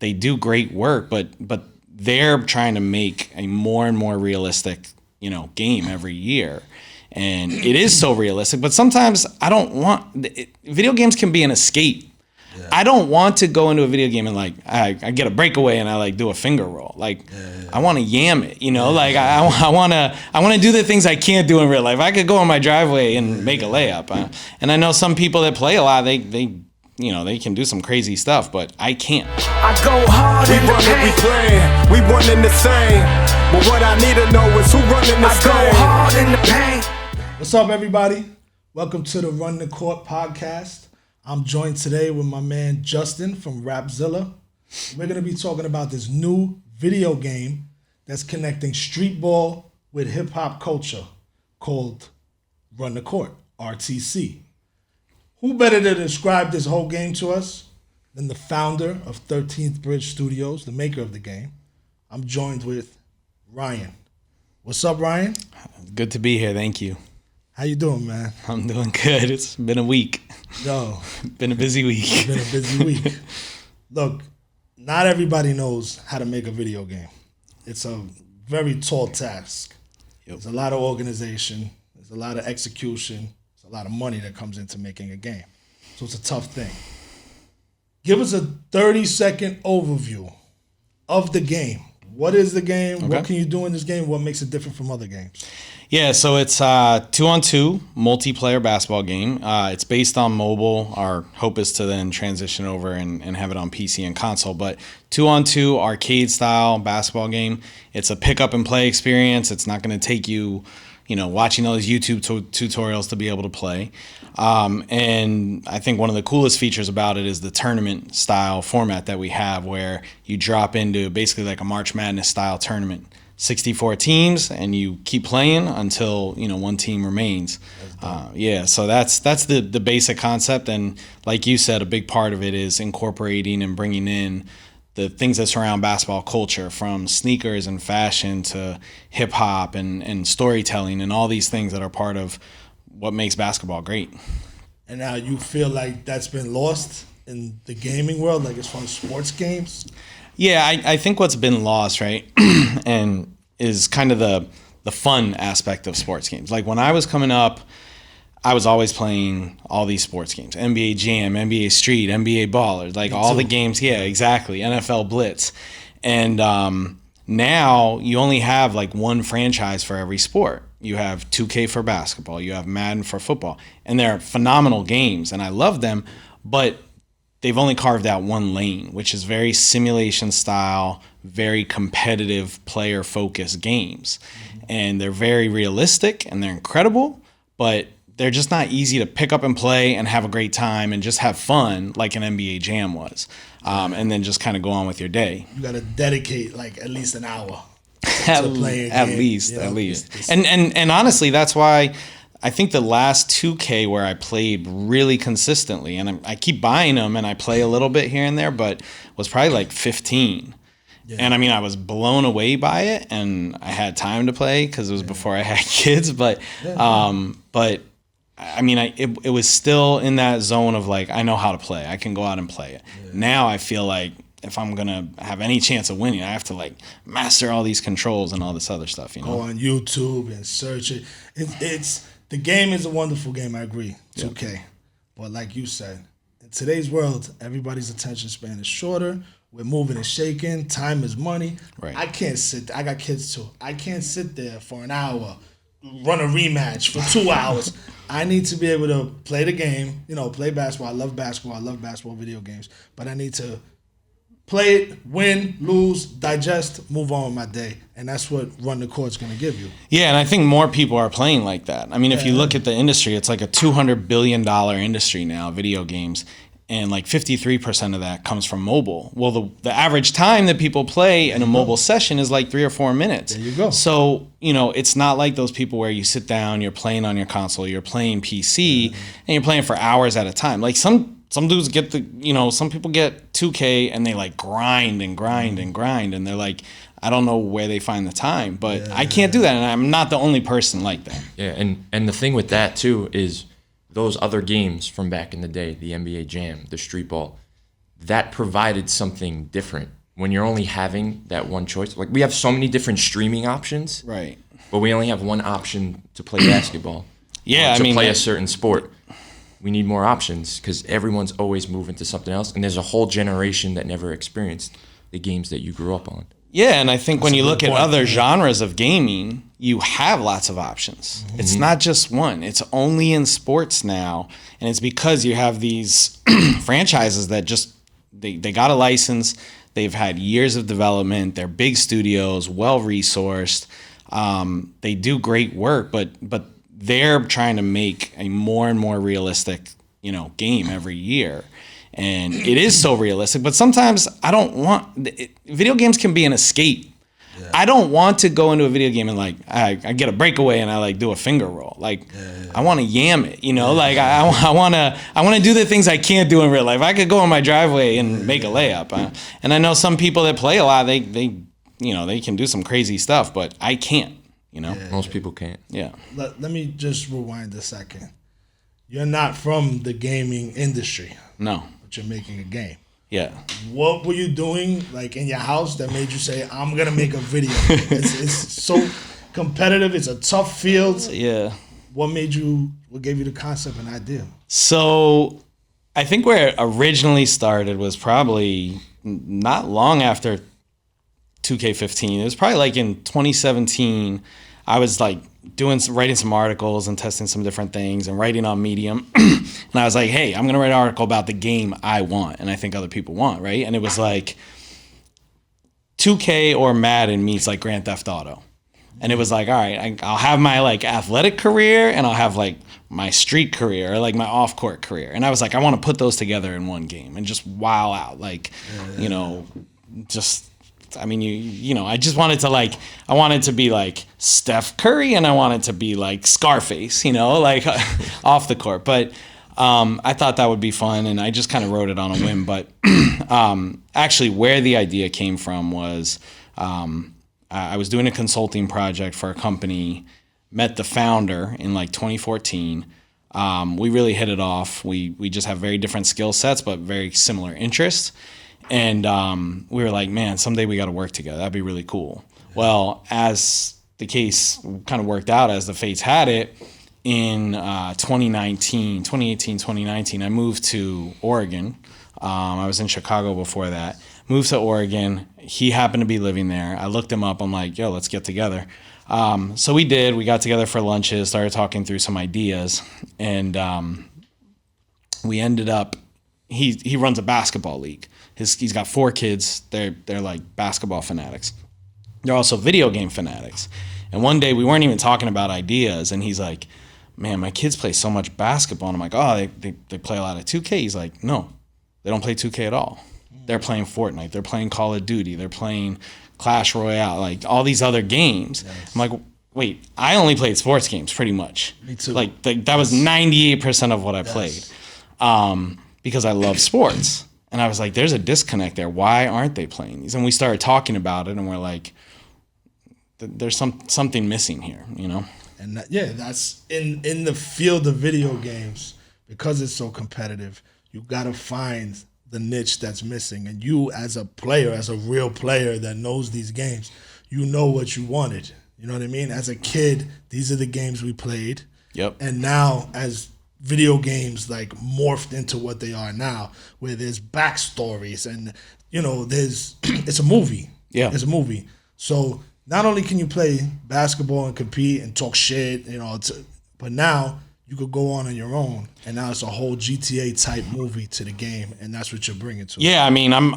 they do great work, but they're trying to make a more and more realistic, game every year. And it is so realistic, but sometimes I don't want video games can be an escape. Yeah. I don't want to go into a video game and I get a breakaway and I do a finger roll. I want to yam it, I want to do the things I can't do in real life. I could go on my driveway and make a layup. And I know some people that play a lot, they can do some crazy stuff, but I can't. I go hard in the paint. We playing, we running the same. But what I need to know is who running this game. I go hard in the paint. What's up, everybody? Welcome to the Run the Court podcast. I'm joined today with my man Justin from Rapzilla. We're going to be talking about this new video game that's connecting street ball with hip-hop culture called Run the Court, RTC. Who better to describe this whole game to us than the founder of 13th Bridge Studios, the maker of the game? I'm joined with Ryan. What's up, Ryan? Good to be here. Thank you. How you doing, man? I'm doing good. It's been a week. Yo. Been a busy week. It's been a busy week. Look, not everybody knows how to make a video game. It's a very tall task. Yep. There's a lot of organization. There's a lot of execution. There's a lot of money that comes into making a game. So it's a tough thing. Give us a 30-second overview of the game. What is the game? Okay. What can you do in this game? What makes it different from other games? Yeah, so it's a 2-on-2 multiplayer basketball game. It's based on mobile. Our hope is to then transition over and have it on PC and console. But 2-on-2 arcade-style basketball game. It's a pick-up-and-play experience. It's not going to take you, watching those YouTube tutorials to be able to play. And I think one of the coolest features about it is the tournament-style format that we have where you drop into basically like a March Madness-style tournament. 64 teams, and you keep playing until one team remains. So that's the basic concept, and like you said, a big part of it is incorporating and bringing in the things that surround basketball culture, from sneakers and fashion to hip hop and storytelling and all these things that are part of what makes basketball great. And now you feel like that's been lost in the gaming world, like as far as sports games? Yeah, I think what's been lost, right, and is kind of the fun aspect of sports games. Like when I was coming up, I was always playing all these sports games. NBA Jam, NBA Street, NBA Ballers, like all the games. Yeah, exactly. NFL Blitz. And now you only have like one franchise for every sport. You have 2K for basketball. You have Madden for football. And they're phenomenal games, and I love them, but they've only carved out one lane, which is very simulation style, very competitive player focused games. And they're very realistic and they're incredible, but they're just not easy to pick up and play and have a great time and just have fun like an NBA Jam was. And then just kind of go on with your day. You got to dedicate like at least an hour to play a game. At least. And honestly, that's why I think the last 2K where I played really consistently, and I keep buying them and I play a little bit here and there, but was probably like 15. Yeah. And I mean, I was blown away by it, and I had time to play because it was before I had kids. But I mean, it was still in that zone of like, I know how to play. I can go out and play it. Yeah. Now I feel like if I'm going to have any chance of winning, I have to like master all these controls and all this other stuff. Go on YouTube and search it. The game is a wonderful game, I agree, 2K. But like you said, in today's world, everybody's attention span is shorter. We're moving and shaking. Time is money. Right. I got kids too. I can't sit there for an hour, run a rematch for 2 hours. I need to be able to play the game, play basketball. I love basketball video games. But I need to play it, win, lose, digest, move on with my day. And that's what Run the Court's going to give you. Yeah, and I think more people are playing like that. I mean, if you look at the industry, it's like a $200 billion industry now, video games. And like 53% of that comes from mobile. Well, the average time that people play in a mobile session is like 3 or 4 minutes. There you go. So, it's not like those people where you sit down, you're playing on your console, you're playing PC, and you're playing for hours at a time. Like some dudes get some people get 2K and they like grind, and they're like, I don't know where they find the time, but I can't do that, and I'm not the only person like that. Yeah, and the thing with that too is those other games from back in the day, the NBA Jam, the street ball, that provided something different when you're only having that one choice. Like we have so many different streaming options, Right. but we only have one option to play basketball. Yeah, or to I mean, play a certain sport. We need more options because everyone's always moving to something else, and there's a whole generation that never experienced the games that you grew up on. Yeah, and I think when you look at point. other genres of gaming, you have lots of options. Mm-hmm. It's not just one. It's only in sports now, and it's because you have these franchises that just they got a license. They've had years of development. They're big studios, well resourced. They do great work, but they're trying to make a more and more realistic, game every year. And it is so realistic, but sometimes I don't want video games can be an escape. Yeah. I don't want to go into a video game and I get a breakaway and I do a finger roll. I want to yam it, I want to do the things I can't do in real life. I could go in my driveway and make a layup. And I know some people that play a lot, they can do some crazy stuff, but I can't, Most people can't. Yeah. Let me just rewind a second. You're not from the gaming industry. No. But you're making a game. Yeah. What were you doing in your house that made you say, I'm going to make a video? It's so competitive. It's a tough field. Yeah. What gave you the concept and idea? So I think where it originally started was probably not long after 2K15. It was probably in 2017. I was writing some articles and testing some different things and writing on Medium. And I was like, hey, I'm going to write an article about the game I want and I think other people want, right? And it was 2K or Madden meets Grand Theft Auto. And it was all right, I'll have my athletic career and I'll have my street career or my off-court career. And I was I want to put those together in one game and just wow out. I just wanted to I wanted to be Steph Curry and I wanted to be Scarface, off the court. But I thought that would be fun and I just kind of wrote it on a whim. But actually where the idea came from was I was doing a consulting project for a company, met the founder in 2014. We really hit it off. We just have very different skill sets but very similar interests. And we were man, someday we got to work together. That'd be really cool. Well, as the case kind of worked out, as the fates had it, in 2018, 2019, I moved to Oregon. I was in Chicago before that. Moved to Oregon. He happened to be living there. I looked him up. I'm yo, let's get together. So we did. We got together for lunches, started talking through some ideas. And we ended up, he runs a basketball league. He's got 4 kids. They're basketball fanatics. They're also video game fanatics. And one day we weren't even talking about ideas, and he's man, my kids play so much basketball. And I'm oh, they play a lot of 2K. He's no, they don't play 2K at all. They're playing Fortnite. They're playing Call of Duty. They're playing Clash Royale, all these other games. Yes. I'm wait, I only played sports games pretty much. Me too. That was 98% of what I played because I love sports. And I was there's a disconnect there. Why aren't they playing these? And we started talking about it, and we're there's something missing here, And that's in the field of video games, because it's so competitive, you got to find the niche that's missing. And you as a player, as a real player that knows these games, you know what you wanted. You know what I mean? As a kid, these are the games we played. Yep. And now as video games morphed into what they are now, where there's backstories and there's it's a movie. Yeah, it's a movie. So not only can you play basketball and compete and talk shit, but now you could go on your own, and now it's a whole GTA type movie to the game, and that's what you're bringing to it. Yeah,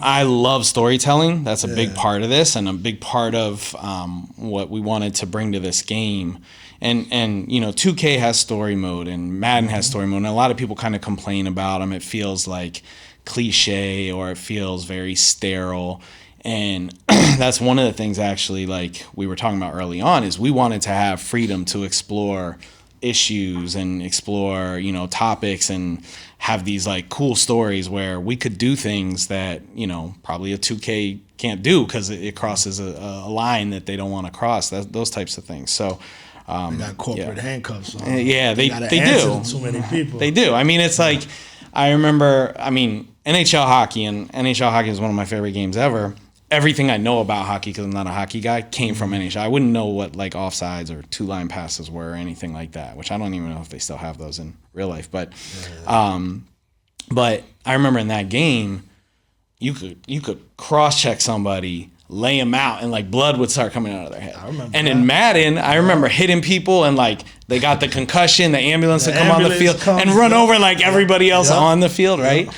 I love storytelling. That's a big part of this, and a big part of what we wanted to bring to this game. And 2K has story mode and Madden has story mode, and a lot of people kind of complain about them. It feels cliche, or it feels very sterile. And that's one of the things actually we were talking about early on, is we wanted to have freedom to explore issues and explore topics and have these cool stories where we could do things that probably a 2K can't do because it crosses a line that they don't want to cross. Those types of things. So they got corporate handcuffs on. Yeah, they do. Too many people. They do. It's I remember, NHL hockey, and NHL hockey is one of my favorite games ever. Everything I know about hockey, because I'm not a hockey guy, came from NHL. I wouldn't know what like offsides or 2-line passes were or anything like that, which I don't even know if they still have those in real life. But I remember in that game, you could cross-check somebody, lay them out, and like blood would start coming out of their head. I remember and that. in Madden, I remember hitting people and like they got the concussion, the ambulance would come on the field and run over like everybody else on the field, right?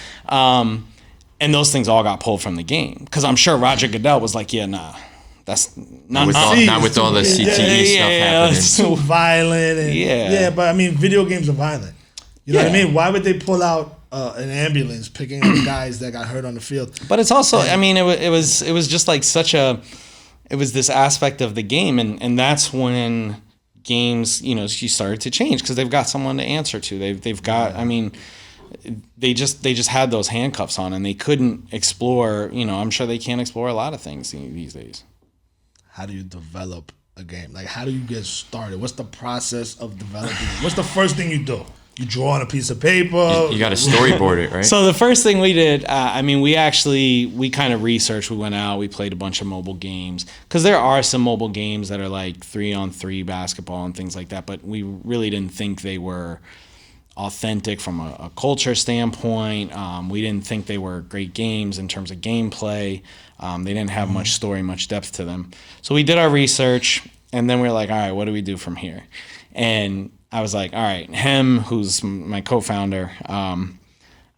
And those things all got pulled from the game because I'm sure Roger Goodell was like, yeah, nah, that's not Not with all the CTE stuff happening. It's too violent. And, Yeah. but I mean, video games are violent. You know what I mean? Why would they pull out an ambulance picking up guys that got hurt on the field? But it's also, I mean, it was just like it was this aspect of the game, and that's when games, you started to change because they've got someone to answer to. They've got, I mean, they just had those handcuffs on and they couldn't explore. I'm sure they can't explore a lot of things these days. How do you develop a game? Like, how do you get started? What's the process of developing? What's the first thing you do? You draw on a piece of paper. You got to storyboard it, right? So the first thing we did, we kind of researched. We went out, we played a bunch of mobile games because there are some mobile games that are like 3-on-3 basketball and things like that, but we really didn't think they were authentic from a culture standpoint. We didn't think they were great games in terms of gameplay. They didn't have much story, much depth to them. So we did our research, and then we were like, all right, what do we do from here? And I was like, all right, Hem, who's my co-founder, I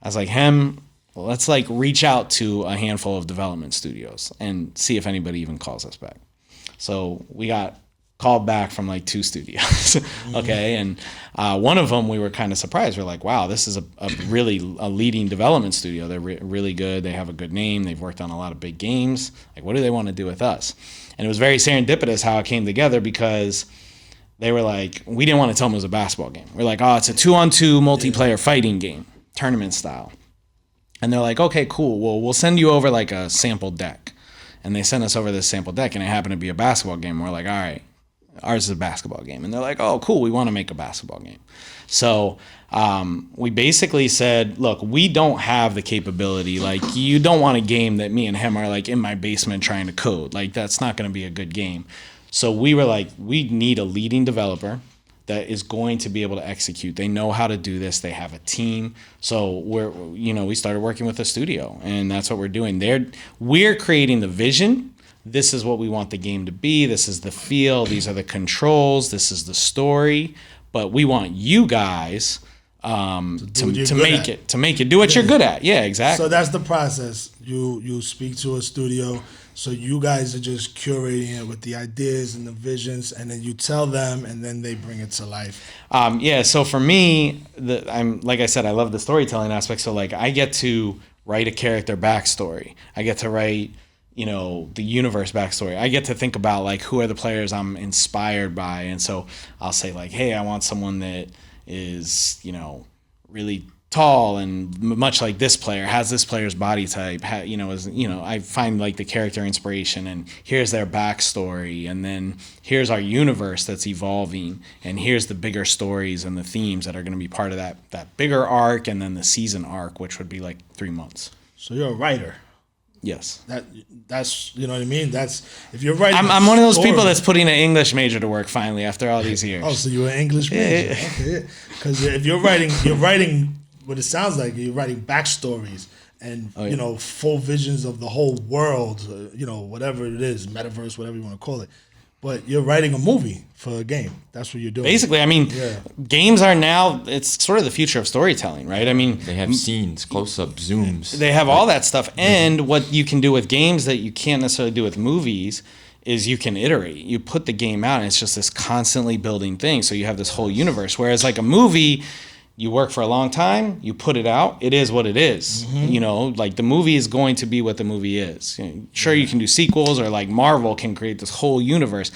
was like, Hem, let's like reach out to a handful of development studios and see if anybody even calls us back. So we got called back from like 2 studios. Okay. And one of them, we were kind of surprised. We're like, wow, this is a leading development studio. They're really good. They have a good name. They've worked on a lot of big games. Like, what do they want to do with us? And it was very serendipitous how it came together because they were like, we didn't want to tell them it was a basketball game. We're like, oh, it's a 2-on-2 multiplayer fighting game, tournament style. And they're like, okay, cool. Well, we'll send you over like a sample deck. And they sent us over this sample deck, and it happened to be a basketball game. We're like, all right, ours is a basketball game. And they're like, oh, cool, we want to make a basketball game. So we basically said, look, we don't have the capability. Like, you don't want a game that me and him are like in my basement trying to code. Like, that's not going to be a good game. So we were like, we need a leading developer that is going to be able to execute. They know how to do this. They have a team. So we started working with a studio, and that's what we're doing. We're creating the vision. This is what we want the game to be. This is the feel. These are the controls. This is the story. But we want you guys to make it. Do what you're good at. Yeah, exactly. So that's the process. You speak to a studio. So you guys are just curating it with the ideas and the visions, and then you tell them, and then they bring it to life. So for me, I'm like I said, I love the storytelling aspect. So like I get to write a character backstory. I get to write, the universe backstory. I get to think about like who are the players I'm inspired by, and so I'll say like, hey, I want someone that is really tall and much like this player, has this player's body type, I find like the character inspiration, and here's their backstory, and then here's our universe that's evolving, and here's the bigger stories and the themes that are going to be part of that bigger arc, and then the season arc, which would be like 3 months. So you're a writer. Yes. That's you know what I mean? That's if you're writing. I'm one of those people that's putting an English major to work finally after all these years. Oh, so you're an English major. Okay. Because if you're writing what it sounds like, you're writing backstories and full visions of the whole world, whatever it is, metaverse, whatever you want to call it. But you're writing a movie for a game. That's what you're doing. Basically, I mean, games are now, it's sort of the future of storytelling, right? I mean, they have scenes, close-up, zooms. They have all that stuff. And what you can do with games that you can't necessarily do with movies is you can iterate. You put the game out, and it's just this constantly building thing. So you have this whole universe. Whereas like a movie, you work for a long time, you put it out, it is what it is. Like the movie is going to be what the movie is. Sure, you can do sequels, or like Marvel can create this whole universe.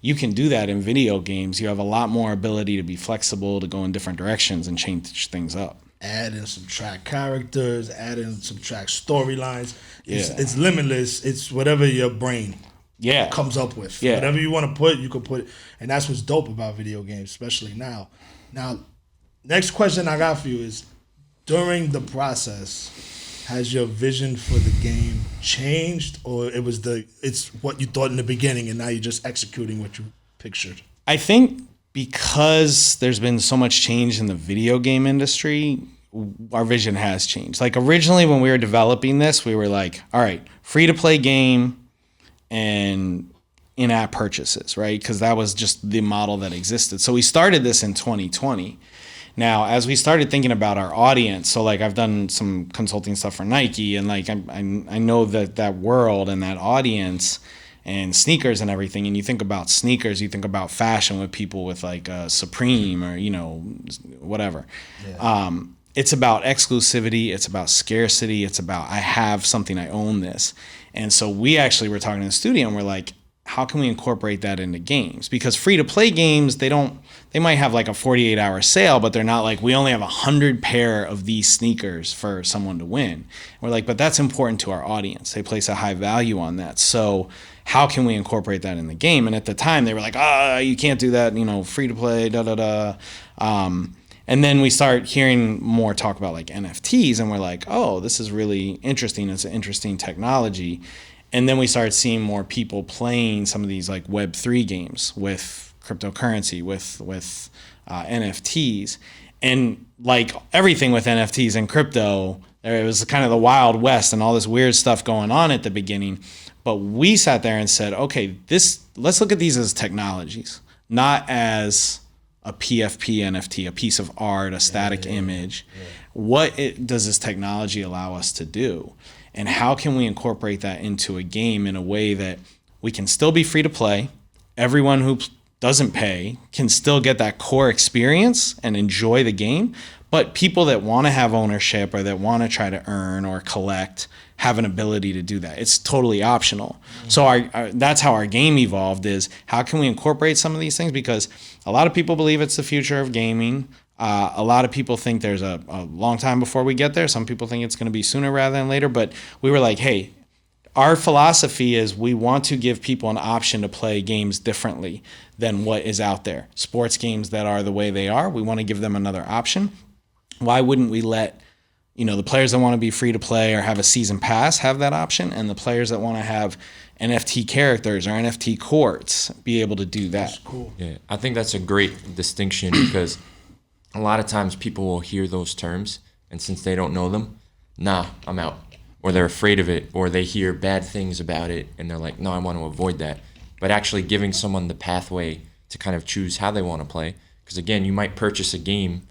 You can do that in video games. You have a lot more ability to be flexible, to go in different directions and change things up. Add and subtract characters, add and subtract storylines. It's limitless. It's whatever your brain comes up with. Yeah. Whatever you want to put, you can put it. And that's what's dope about video games, especially now. Now, next question I got for you is, during the process, has your vision for the game changed, or it's what you thought in the beginning and now you're just executing what you pictured? I think because there's been so much change in the video game industry, our vision has changed. Like originally when we were developing this, we were like, all right, free to play game and in-app purchases, right? Because that was just the model that existed. So we started this in 2020. Now, as we started thinking about our audience, so like I've done some consulting stuff for Nike, and like I know that world and that audience and sneakers and everything. And you think about sneakers, you think about fashion with people with like Supreme or whatever. Yeah. It's about exclusivity. It's about scarcity. It's about I have something, I own this. And so we actually were talking in the studio and we're like, how can we incorporate that into games? Because free to play games, they might have like a 48-hour sale, but they're not like, we only have 100 pair of these sneakers for someone to win. And we're like, but that's important to our audience. They place a high value on that. So how can we incorporate that in the game? And at the time they were like, you can't do that, free to play, and then we start hearing more talk about like NFTs, and we're like, oh, this is really interesting. It's an interesting technology. And then we started seeing more people playing some of these like Web3 games with cryptocurrency, with NFTs. And like everything with NFTs and crypto, it was kind of the Wild West and all this weird stuff going on at the beginning. But we sat there and said, okay, let's look at these as technologies, not as a PFP NFT, a piece of art, a static image. Yeah. What does this technology allow us to do? And how can we incorporate that into a game in a way that we can still be free to play? Everyone who doesn't pay can still get that core experience and enjoy the game. But people that want to have ownership or that want to try to earn or collect have an ability to do that. It's totally optional. Mm-hmm. So that's how our game evolved, is how can we incorporate some of these things? Because a lot of people believe it's the future of gaming. A lot of people think there's a long time before we get there. Some people think it's going to be sooner rather than later. But we were like, hey, our philosophy is we want to give people an option to play games differently than what is out there. Sports games that are the way they are, we want to give them another option. Why wouldn't we let the players that want to be free to play or have a season pass have that option, and the players that want to have NFT characters or NFT courts be able to do that? That's cool. Yeah, I think that's a great distinction because a lot of times people will hear those terms, and since they don't know them, I'm out. Or they're afraid of it, or they hear bad things about it, and they're like, no, I want to avoid that. But actually giving someone the pathway to kind of choose how they want to play, because again, you might purchase a game,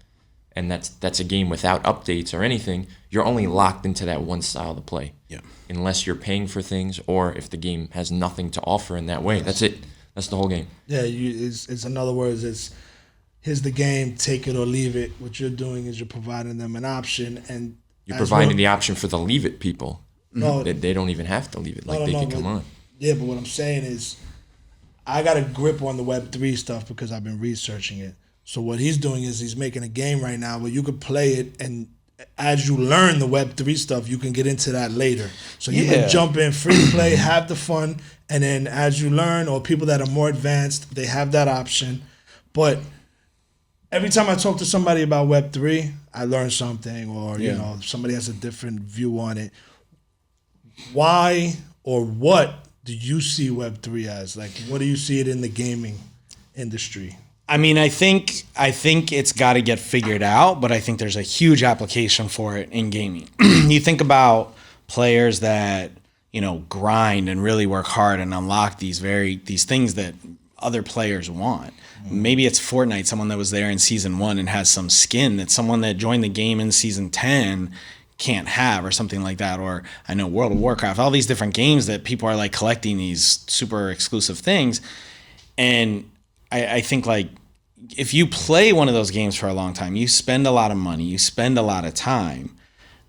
and that's a game without updates or anything. You're only locked into that one style to play. Yeah. Unless you're paying for things, or if the game has nothing to offer in that way. That's it. That's the whole game. Yeah, it's in other words, here's the game, take it or leave it. What you're doing is you're providing them an option, and you're providing the option for the leave it people. No, they don't even have to leave it. They can come on. Yeah, but what I'm saying is, I got a grip on the Web3 stuff because I've been researching it. So what he's doing is he's making a game right now where you could play it, and as you learn the Web3 stuff, you can get into that later. So you can jump in, free to play, have the fun, and then as you learn, or people that are more advanced, they have that option. But every time I talk to somebody about Web3, I learn something, or somebody has a different view on it. Why or what do you see Web3 as? Like, what do you see it in the gaming industry? I mean, I think it's got to get figured out, but I think there's a huge application for it in gaming. You think about players that, grind and really work hard and unlock these things that other players want. Mm-hmm. Maybe it's Fortnite, someone that was there in season 1 and has some skin that someone that joined the game in season 10 can't have, or something like that. Or I know World of Warcraft, all these different games that people are like collecting these super exclusive things. And I think like if you play one of those games for a long time, you spend a lot of money, you spend a lot of time.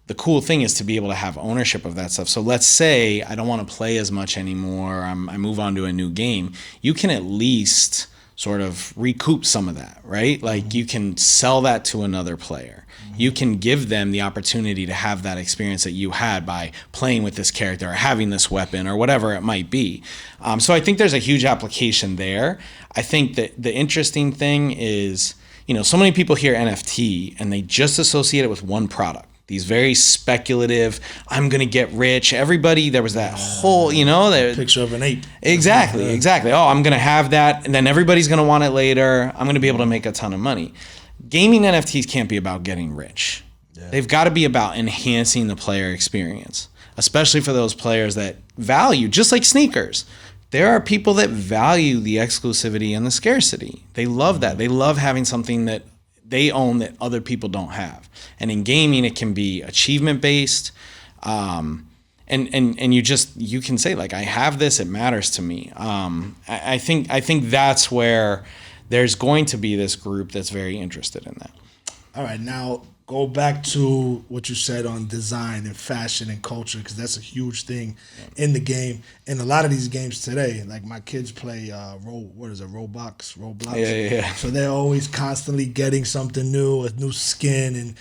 The cool thing is to be able to have ownership of that stuff. So let's say I don't want to play as much anymore, I move on to a new game. You can at least sort of recoup some of that, right? Like you can sell that to another player. You can give them the opportunity to have that experience that you had by playing with this character or having this weapon or whatever it might be. So I think there's a huge application there. I think that the interesting thing is, so many people hear NFT and they just associate it with one product. these very speculative, I'm going to get rich. Everybody, there was that whole, Picture of an ape. Exactly. Oh, I'm going to have that, and then everybody's going to want it later. I'm going to be able to make a ton of money. Gaming NFTs can't be about getting rich. Yeah. They've got to be about enhancing the player experience, especially for those players that value, just like sneakers. There are people that value the exclusivity and the scarcity. They love that. They love having something that they own that other people don't have. And in gaming, it can be achievement based. And you can say, like, I have this, it matters to me. I think that's where there's going to be this group that's very interested in that. All right, now go back to what you said on design and fashion and culture, because that's a huge thing in the game. In a lot of these games today, like my kids play Roblox. Yeah. So they're always constantly getting something new, a new skin, and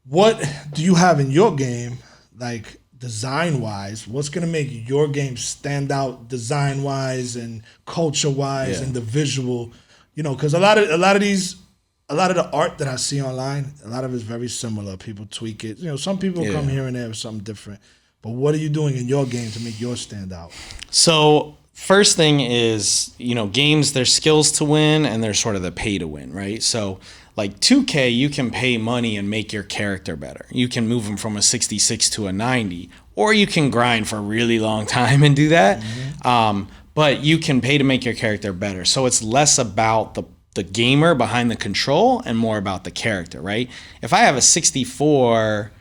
what do you have in your game, like design wise? What's gonna make your game stand out design wise and culture wise and the visual? Because a lot of the art that I see online, a lot of it's very similar. People tweak it. Some people come here and there with something different. But what are you doing in your game to make yours stand out? So first thing is, games, there's skills to win and there's sort of the pay to win, right? So like 2K, you can pay money and make your character better. You can move them from a 66 to a 90, or you can grind for a really long time and do that. Mm-hmm. But you can pay to make your character better. So it's less about the gamer behind the control and more about the character, right? If I have a 64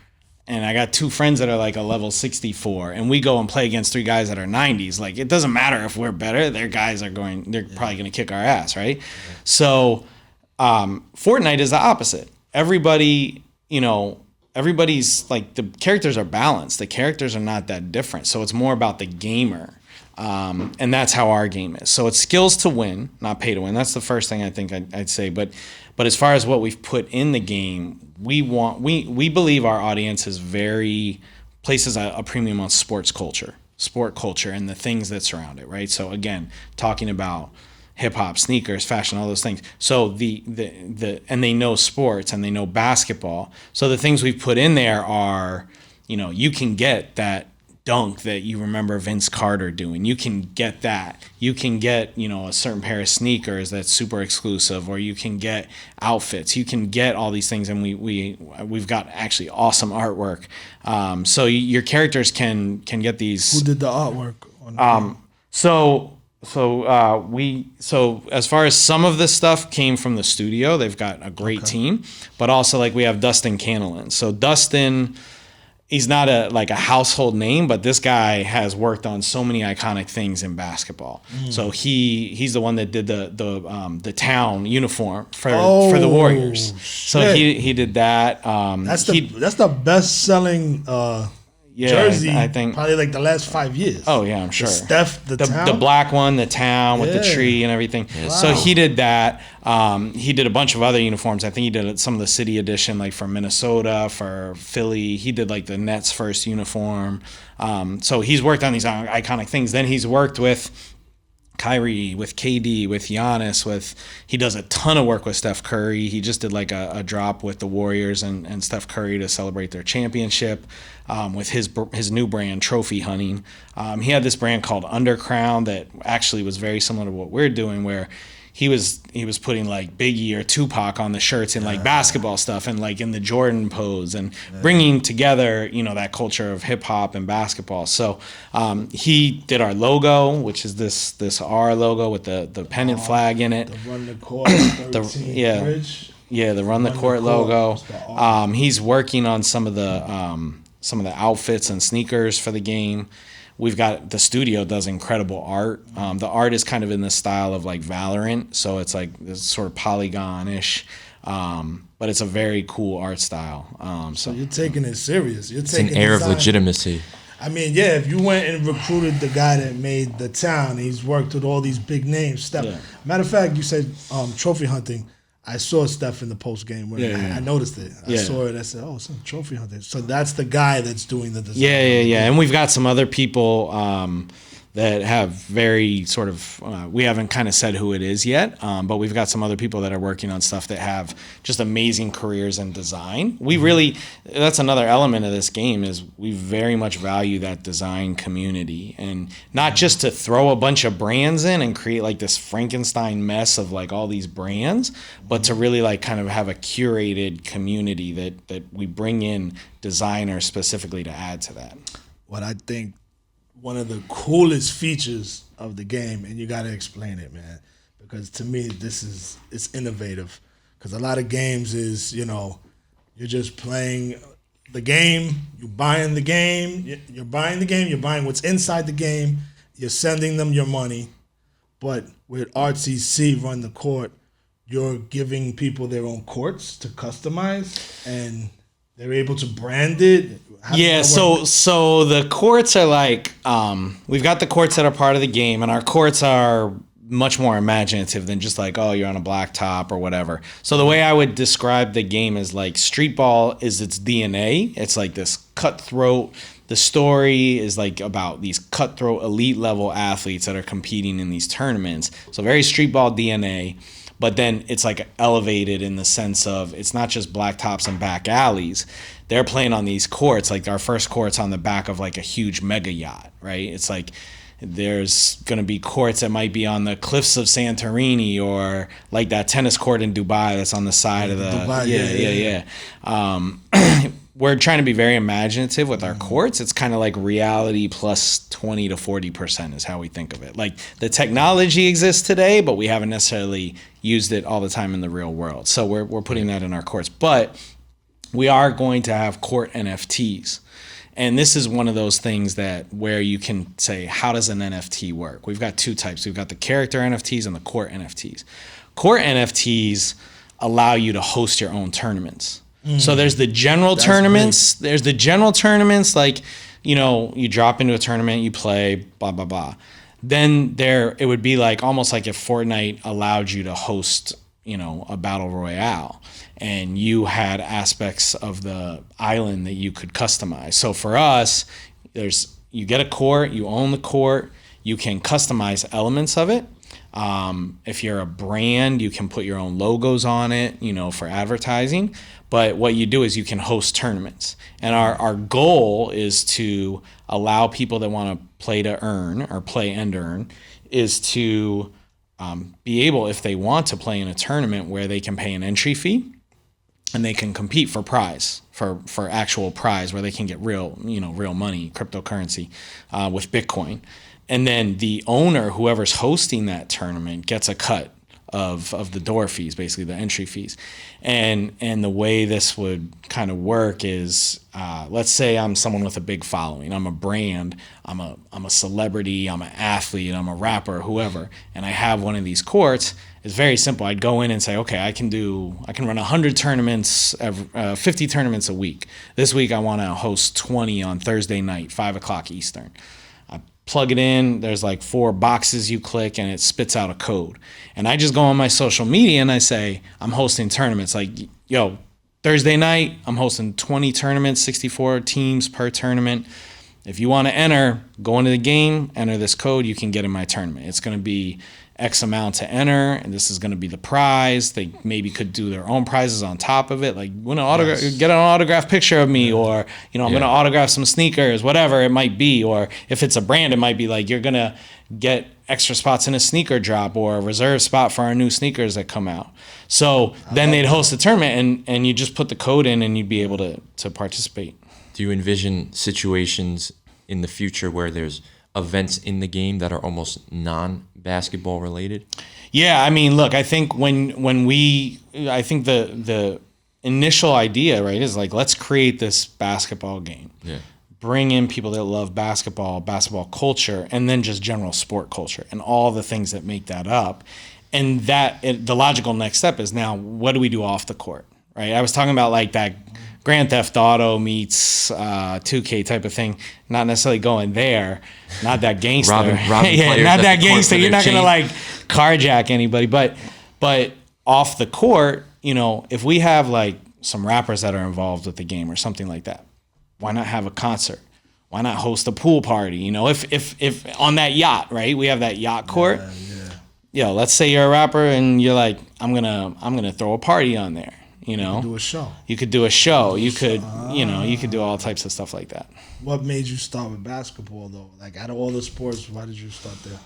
and I got two friends that are like a level 64 and we go and play against three guys that are 90s, like it doesn't matter if we're better, they're probably going to kick our ass, right? So Fortnite is the opposite. Everybody's like, the characters are balanced. The characters are not that different. So it's more about the gamer. And that's how our game is. So it's skills to win, not pay to win. That's the first thing I think I'd say. But as far as what we've put in the game, we believe our audience is places a premium on sport culture, and the things that surround it, right? So again, talking about hip hop, sneakers, fashion, all those things. So and they know sports and they know basketball. So the things we've put in there are, you can get that dunk that you remember Vince Carter doing. You can get that. You can get, a certain pair of sneakers that's super exclusive, or you can get outfits. You can get all these things, and we've got actually awesome artwork. So your characters can get these. Who did the artwork on the game? So as far as some of this stuff came from the studio, they've got a great team, but also like we have Dustin Canelin. So Dustin, he's not a household name, but this guy has worked on so many iconic things in basketball. So he's the one that did the town uniform for the Warriors. Shit. So he did that. That's the best selling jersey, I think, probably like the last 5 years. Oh yeah, I'm sure. The town? The black one, the town with the tree and everything. Wow. So he did that. He did a bunch of other uniforms. I think he did some of the city edition, like for Minnesota, for Philly. He did like the Nets first uniform. So he's worked on these iconic things. Then he's worked with Kyrie, with KD, with Giannis, he does a ton of work with Steph Curry. He just did like a drop with the Warriors and Steph Curry to celebrate their championship with his new brand, Trophy Hunting. He had this brand called Undercrown that actually was very similar to what we're doing, where he was putting like Biggie or Tupac on the shirts and like basketball stuff and like in the Jordan pose and bringing together, that culture of hip hop and basketball. So he did our logo, which is this R logo with the pennant flag in it. The Run the Court, bridge. Yeah, the Run the Court logo. He's working on some of the outfits and sneakers for the game. We've got the studio does incredible art. The art is kind of in the style of like Valorant, so it's like this sort of polygon-ish, but it's a very cool art style. So you're taking it serious. It's an air of legitimacy. I mean, yeah, if you went and recruited the guy that made the town, he's worked with all these big names. Matter of fact, you said trophy hunting. I saw Steph in the post game when I noticed it. I saw it. I said, "Oh, it's a trophy hunting." So that's the guy that's doing the design. Yeah. And we've got some other people that have very sort of, we haven't kind of said who it is yet, but we've got some other people that are working on stuff that have just amazing careers in design. We really, that's another element of this game, is we very much value that design community, and not just to throw a bunch of brands in and create like this Frankenstein mess of like all these brands, but to really like kind of have a curated community that we bring in designers specifically to add to that. What I think one of the coolest features of the game, and you got to explain it, man, because to me it's innovative. Because a lot of games is, you're just playing the game, you're buying the game, you're buying what's inside the game, you're sending them your money. But with RTC Run the Court, you're giving people their own courts to customize, and they're able to brand it. Yeah, so the courts are like, we've got the courts that are part of the game, and our courts are much more imaginative than just like, oh, you're on a blacktop or whatever. So the way I would describe the game is like street ball is its DNA. It's like this cutthroat. The story is like about these cutthroat elite level athletes that are competing in these tournaments. So very street ball DNA. But then it's like elevated in the sense of it's not just blacktops and back alleys. They're playing on these courts. Like our first court's on the back of like a huge mega yacht, right? It's like there's going to be courts that might be on the cliffs of Santorini, or like that tennis court in Dubai that's on the side of the... Dubai, yeah. We're trying to be very imaginative with our courts. It's kind of like reality plus 20 to 40% is how we think of it. Like the technology exists today, but we haven't necessarily used it all the time in the real world. So we're putting that in our courts. But we are going to have court NFTs. And this is one of those things that where you can say, how does an NFT work? We've got two types. We've got the character NFTs and the court NFTs. Court NFTs allow you to host your own tournaments. So there's the general tournaments. Big. There's the general tournaments, like, you drop into a tournament, you play, blah, blah, blah. Then it would be like almost like if Fortnite allowed you to host, a battle royale, and you had aspects of the island that you could customize. So for us, you get a court, you own the court, you can customize elements of it. If you're a brand, you can put your own logos on it, for advertising. But what you do is you can host tournaments. And our goal is to allow people that want to play to earn, or play and earn, is to be able, if they want to play in a tournament where they can pay an entry fee and they can compete for prize, for actual prize, where they can get real money, cryptocurrency, with Bitcoin. And then the owner, whoever's hosting that tournament, gets a cut of the door fees, basically the entry fees. And the way this would kind of work is, let's say I'm someone with a big following. I'm a brand. I'm a celebrity. I'm an athlete. I'm a rapper, whoever. And I have one of these courts. It's very simple. I'd go in and say, okay, I can run 100 tournaments, 50 tournaments a week. This week I want to host 20 on Thursday night, 5:00 Eastern. Plug it in, there's like 4 boxes you click, and it spits out a code. And I just go on my social media and I say, I'm hosting tournaments. Like, Thursday night, I'm hosting 20 tournaments, 64 teams per tournament. If you want to enter, go into the game, enter this code, you can get in my tournament. It's going to be X amount to enter, and this is going to be the prize. They maybe could do their own prizes on top of it, like win an autograph, get an autographed picture of me, or I'm going to autograph some sneakers, whatever it might be. Or if it's a brand, it might be like you're going to get extra spots in a sneaker drop, or a reserve spot for our new sneakers that come out. So then they'd host a tournament, and you just put the code in, and you'd be able to participate. Do you envision situations in the future where there's events in the game that are almost non-basketball related? Yeah, I mean, look, I think I think the initial idea, right, is like, let's create this basketball game. Yeah. Bring in people that love basketball culture, and then just general sport culture and all the things that make that up. And the logical next step is, now, what do we do off the court, right? I was talking about like that Grand Theft Auto meets 2K type of thing, not necessarily going there, not that gangster. Robbing yeah, not that gangster. You're not going to like carjack anybody, but off the court, if we have like some rappers that are involved with the game or something like that, why not have a concert? why not host a pool party? You know, if on that yacht, right? We have that yacht court. Yo, let's say you're a rapper and you're like, I'm gonna throw a party on there. You know, do a show. You could do a show. You could, you could do all types of stuff like that. What made you start with basketball though? Like out of all the sports, why did you start there?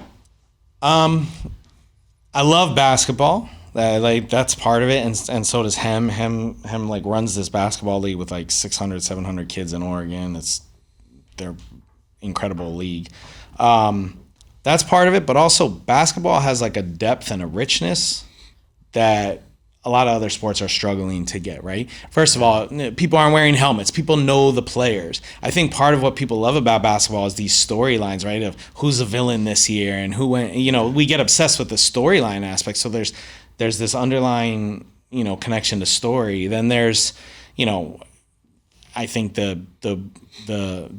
I love basketball. Like that's part of it, and so does him. Him like runs this basketball league with like 600, 700 kids in Oregon. They're incredible league. That's part of it, but also basketball has like a depth and a richness that a lot of other sports are struggling to get, right? First of all, people aren't wearing helmets. People know the players. I think part of what people love about basketball is these storylines, right? Of who's the villain this year and who went, we get obsessed with the storyline aspect. So there's this underlying, connection to story. Then there's, I think the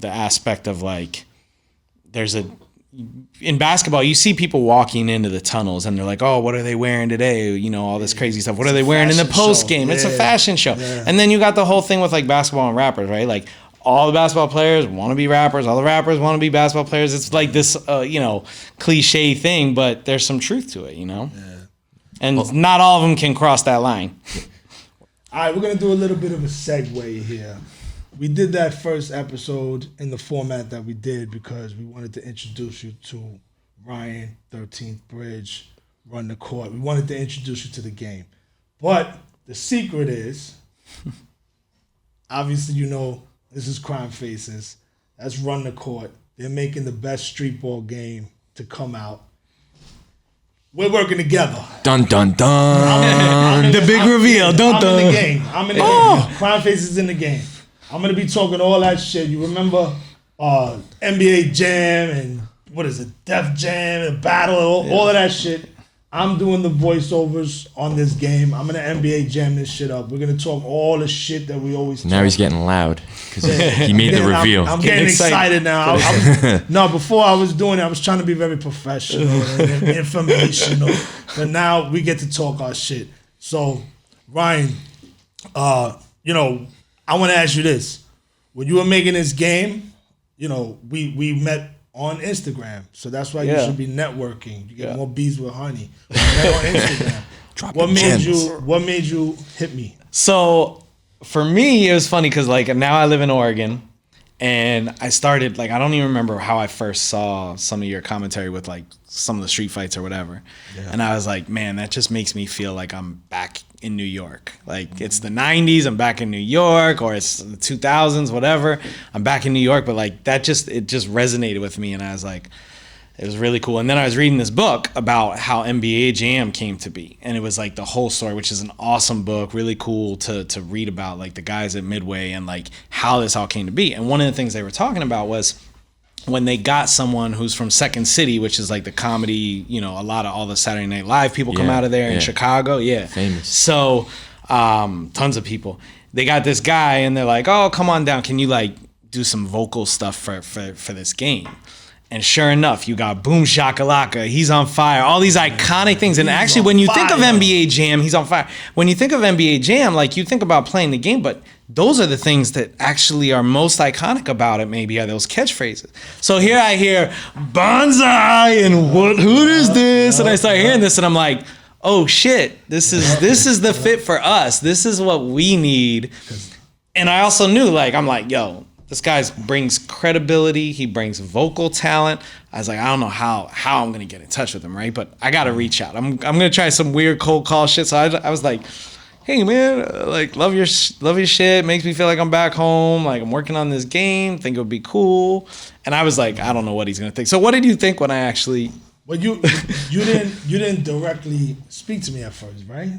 aspect of like, in basketball, you see people walking into the tunnels and they're like, oh, what are they wearing today? All this crazy stuff. What are they wearing in the post game? It's a fashion show. Yeah. And then you got the whole thing with like basketball and rappers, right? Like all the basketball players want to be rappers. All the rappers want to be basketball players. It's like this, cliche thing, but there's some truth to it, Yeah. And not all of them can cross that line. All right, we're going to do a little bit of a segue here. We did that first episode in the format that we did because we wanted to introduce you to Ryan, 13th Bridge, Run the Court. We wanted to introduce you to the game. But the secret is, obviously this is Crimefaces. That's Run the Court. They're making the best street ball game to come out. We're working together. Dun, dun, dun. The big reveal. Dun, dun. I'm in the game. Crimefaces is in the game. I'm going to be talking all that shit. You remember NBA Jam and what is it, Def Jam and Battle, all of that shit. I'm doing the voiceovers on this game. I'm going to NBA Jam this shit up. We're going to talk all the shit that we always talk. Now he's getting loud because he made the reveal. I'm getting excited now. No, before I was doing it, I was trying to be very professional and informational. But now we get to talk our shit. So, Ryan, I want to ask you this. When you were making this game, we met on Instagram. So that's why you should be networking. You get more bees with honey. We met on Instagram. What made you hit me? So for me, it was funny because like now I live in Oregon and I started like, I don't even remember how I first saw some of your commentary with like some of the street fights or whatever. Yeah. And I was like, man, that just makes me feel like I'm back in New York. Like it's the 90s, I'm back in New York, or it's the 2000s, whatever. I'm back in New York, but like it just resonated with me, and I was like, it was really cool. And then I was reading this book about how NBA Jam came to be, and it was like the whole story, which is an awesome book, really cool to read about like the guys at Midway and like how this all came to be. And one of the things they were talking about was when they got someone who's from Second City, which is like the comedy, a lot of all the Saturday Night Live people come out of there in Chicago. Yeah. Famous. So tons of people. They got this guy and they're like, oh, come on down. Can you like do some vocal stuff for this game? And sure enough, you got Boom Shakalaka, he's on fire, all these iconic things. And actually, when you think of NBA Jam, he's on fire. When you think of NBA Jam, like you think about playing the game, but those are the things that actually are most iconic about it, maybe, are those catchphrases. So here I hear Bonsai and who is this? And I start hearing this and I'm like, oh shit, this is the fit for us. This is what we need. And I also knew, like, I'm like, yo, this guy brings credibility. He brings vocal talent. I was like, I don't know how I'm going to get in touch with him, right? But I got to reach out. I'm going to try some weird cold call shit. So I was like, hey, man, like, love your shit. Makes me feel like I'm back home. Like, I'm working on this game. Think it would be cool. And I was like, I don't know what he's going to think. So what did you think when I actually... Well, you didn't directly speak to me at first, right?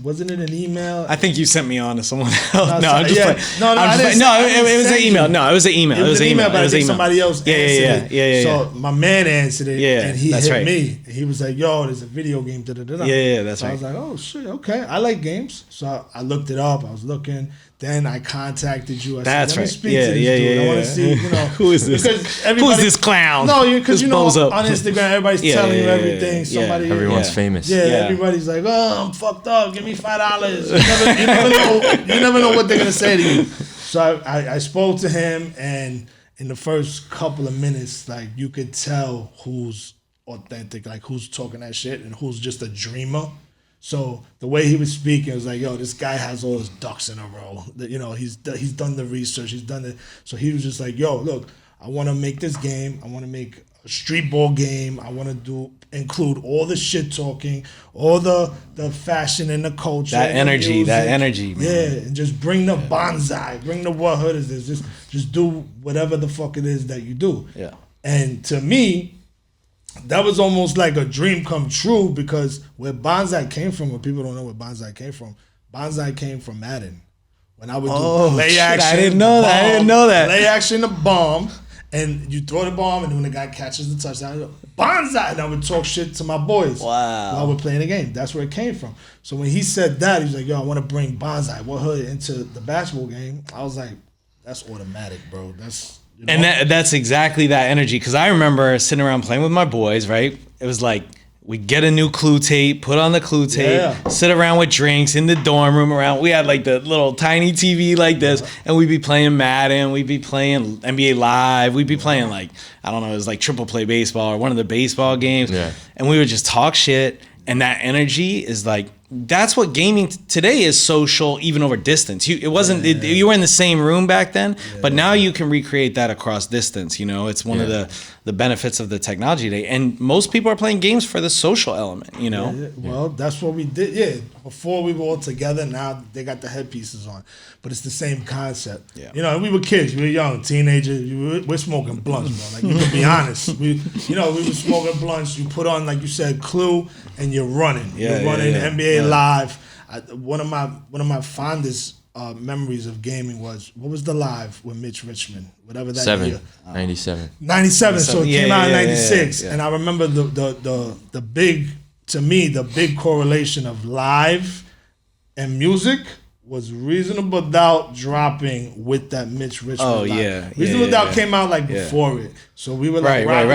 Wasn't it an email? I think you sent me on to someone else. It was an email. No, it was an email. It was an email, but I think somebody else answered it. So my man answered it, and he hit right. me. He was like, "Yo, there's a video game." Yeah, that's right. I was like, "Oh shit, okay, I like games." So I looked it up. I was looking. Then I contacted you. I said, let me speak to this dude. I want to see, who is this? Who is this clown? No, because on Instagram, everybody's telling you everything. Somebody, everyone's famous. Yeah, everybody's like, oh, I'm fucked up. Give me $5. You never know what they're gonna say to you. So I spoke to him, and in the first couple of minutes, like you could tell who's authentic, like who's talking that shit and who's just a dreamer. So the way he was speaking was like, yo, this guy has all his ducks in a row. You know, he's done the research, he's done it. So he was just like, yo, look, I want to make this game. I want to make a street ball game. I want to include all the shit talking, all the fashion and the culture. That energy, man. Yeah, and just bring the bonsai, bring the what hood is this. Just do whatever the fuck it is that you do. Yeah. And to me, that was almost like a dream come true because where bonsai came from, when people don't know where bonsai came from Madden. When I would do play action, I didn't know that. Play action, the bomb, and you throw the bomb, and when the guy catches the touchdown, I go, bonsai, and I would talk shit to my boys while we're playing the game. That's where it came from. So when he said that, he was like, yo, I want to bring bonsai, what hood, into the basketball game. I was like, that's automatic, bro. That's... You know? And that's exactly that energy. Because I remember sitting around playing with my boys, right? It was like, we get a new clue tape, put on the clue tape, sit around with drinks in the dorm room around. We had like the little tiny TV like this, and we'd be playing Madden, we'd be playing NBA Live, we'd be playing like, I don't know, it was like triple play baseball or one of the baseball games. Yeah. And we would just talk shit. And that energy is like, that's what gaming today is, social, even over distance. You were in the same room back then, but now you can recreate that across distance. You know, it's one of the benefits of the technology today. And most people are playing games for the social element, you know? Well, that's what we did. Yeah. Before we were all together, now they got the headpieces on. But it's the same concept. Yeah. You know, we were kids, we were young, teenagers, we're smoking blunts, bro. Like, you can be honest. We were smoking blunts. You put on, like you said, Clue, and you're running. You're running NBA Live. One of my fondest memories of gaming was, what was the Live with Mitch Richmond? Whatever that year. 97. 97, so it came out in 96. And I remember the big correlation of Live and music was Reasonable Doubt dropping with that Mitch Richmond. Oh, yeah. Reasonable Doubt came out like before it. So we were like, right.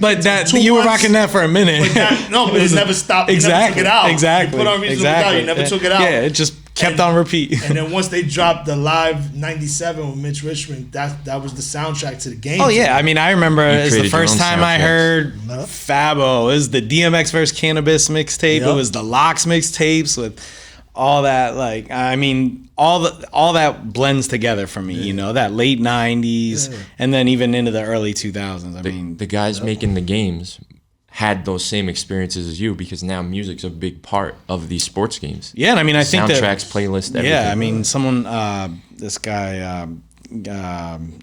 But that you were rocking that for a minute. But it never stopped. Exactly. You never took it out. Exactly. You put on Reasonable Doubt, you never took it out. Yeah, it just kept on repeat. And then once they dropped the Live 97 with Mitch Richmond, that was the soundtrack to the game. Oh, yeah. I mean, I remember it's the first time I heard Fabo. It was the DMX vs. Cannabis mixtape. It was the Locks mixtapes with all that, like, I mean, all that blends together for me, you know, that late 90s and then even into the early 2000s. I mean, the guys making the games had those same experiences as you, because now music's a big part of these sports games. Yeah, and I mean, I think soundtracks, playlists, everything. Yeah, I mean, someone, this guy,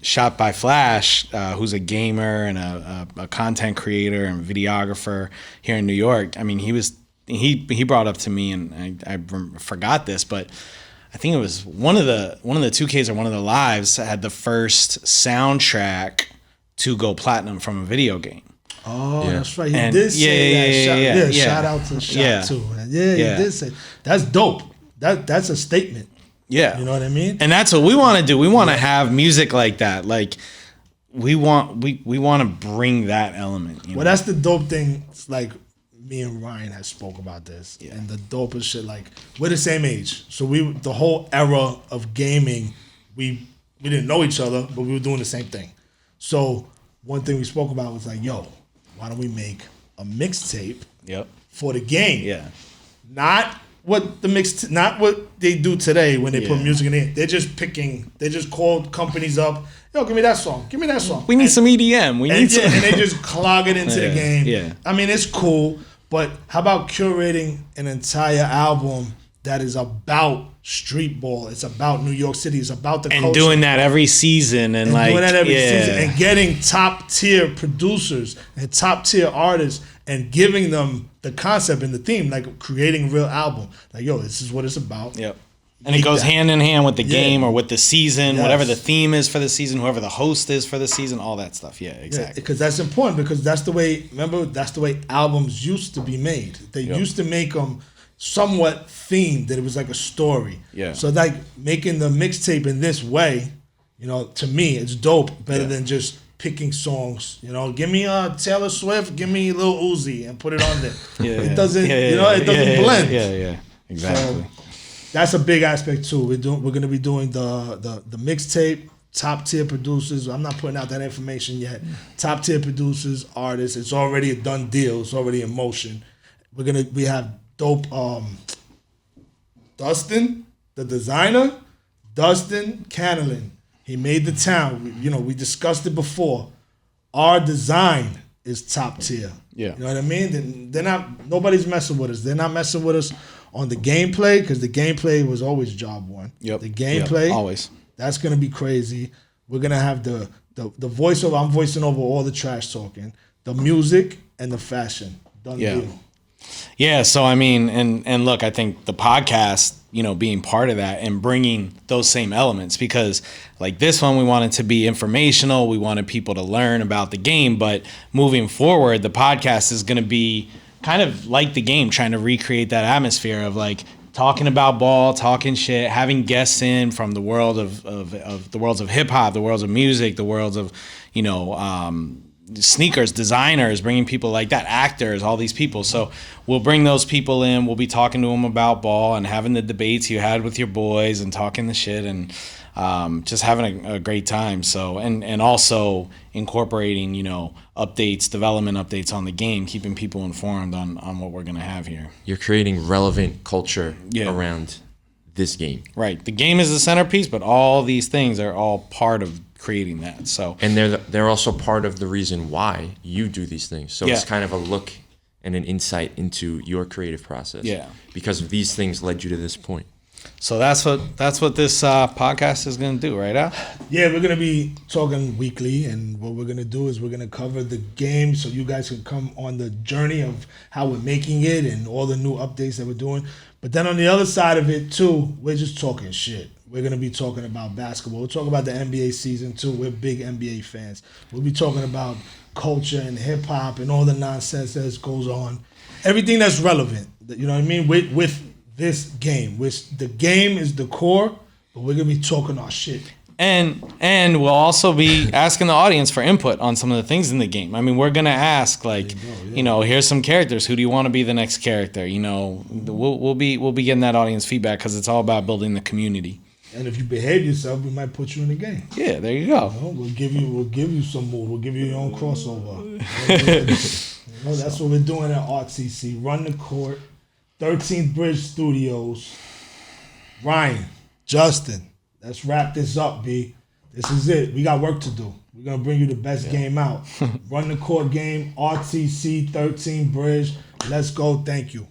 Shot by Flash, who's a gamer and a content creator and videographer here in New York. I mean, he brought up to me, and I forgot this, but I think it was one of the 2Ks or one of the lives had the first soundtrack to go platinum from a video game. Oh, that's right. He did say that. Shout out to Shot too. Yeah, he did say that's dope. That's a statement. Yeah, you know what I mean. And that's what we want to do. We want to have music like that. Like we want to bring that element. You know? That's the dope thing. It's like, me and Ryan has spoke about this, and the dopest shit. Like, we're the same age, so the whole era of gaming, we didn't know each other, but we were doing the same thing. So one thing we spoke about was like, yo, why don't we make a mixtape for the game? Yeah, not what they do today when they put music in it. They just called companies up. Yo, give me that song. Give me that song. We need some EDM. And they just clog it into the game. Yeah. I mean, it's cool. But how about curating an entire album that is about street ball? It's about New York City. It's about the culture. And doing that every season. And like, doing that every season. And getting top tier producers and top tier artists and giving them the concept and the theme, like creating a real album. Like, yo, this is what it's about. Yep. And it goes hand in hand with the game or with the season, whatever the theme is for the season, whoever the host is for the season, all that stuff. Yeah, exactly. Because that's important, because that's the way albums used to be made. They used to make them somewhat themed, that it was like a story. Yeah. So like making the mixtape in this way, you know, to me, it's dope. Better than just picking songs. You know, give me Taylor Swift, give me Lil Uzi, and put it on there. It doesn't, it doesn't blend. Yeah, exactly. So, that's a big aspect too. We're going to be doing the mixtape, top tier producers. I'm not putting out that information yet. Top tier producers, artists. It's already a done deal. It's already in motion. We have dope Dustin, the designer, Dustin Cannelin. He made the town. We discussed it before. Our design is top tier. Yeah. You know what I mean? Nobody's messing with us. They're not messing with us on the gameplay, because the gameplay was always job one. Yep. The gameplay, always. That's gonna be crazy. We're gonna have the voiceover. I'm voicing over all the trash talking, the music and the fashion. Done deal. Yeah, so I mean, and look, I think the podcast, being part of that and bringing those same elements, because like this one, we wanted to be informational. We wanted people to learn about the game, but moving forward, the podcast is going to be kind of like the game, trying to recreate that atmosphere of like talking about ball, talking shit, having guests in from the world of the worlds of hip hop, the worlds of music, the worlds of, sneakers, designers, bringing people like that, actors, all these people. So we'll bring those people in. We'll be talking to them about ball and having the debates you had with your boys and talking the shit and just having a great time. So and also incorporating, updates, development updates on the game, keeping people informed on what we're gonna have here. You're creating relevant culture around this game. Right. The game is the centerpiece, but all these things are all part of creating that. So and they're also part of the reason why you do these things. So it's kind of a look and an insight into your creative process. Yeah. Because these things led you to this point. So that's what this podcast is going to do, right, Al? Yeah, we're going to be talking weekly, and what we're going to do is we're going to cover the game so you guys can come on the journey of how we're making it and all the new updates that we're doing. But then on the other side of it, too, we're just talking shit. We're going to be talking about basketball. We'll talk about the NBA season, too. We're big NBA fans. We'll be talking about culture and hip-hop and all the nonsense that goes on. Everything that's relevant, you know what I mean, with this game, which the game is the core, but we're going to be talking our shit. And we'll also be asking the audience for input on some of the things in the game. I mean, we're going to ask, like, here's some characters. Who do you want to be the next character? We'll be getting that audience feedback because it's all about building the community. And if you behave yourself, we might put you in the game. Yeah, there you go. We'll give you some move. We'll give you your own crossover. That's what we're doing at RTC. Run the court. 13th Bridge Studios. Ryan, Justin, let's wrap this up, B. This is it. We got work to do. We're going to bring you the best game out. Run the court game, RTC, 13th Bridge. Let's go. Thank you.